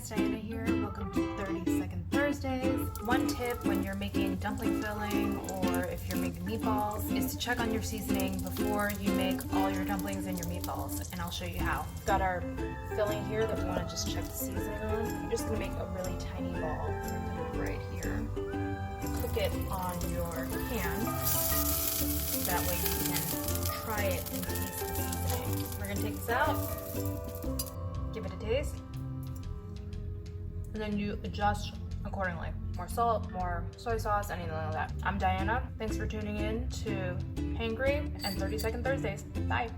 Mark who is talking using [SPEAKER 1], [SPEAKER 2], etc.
[SPEAKER 1] guys, Diana here. Welcome to 30-second Thursdays. One tip when you're making dumpling filling or if you're making meatballs is to check on your seasoning before you make all your dumplings and your meatballs, and I'll show you how. We've got our filling here that we want to just check the seasoning on. I'm just going to make a really tiny ball right here. Cook it on your pan. That way you can try it and taste the seasoning. We're going to take this out, give it a taste, and then you adjust accordingly. More salt, more soy sauce, anything like that. I'm Diana. Thanks for tuning in to Hangry and 30-second Thursdays. Bye.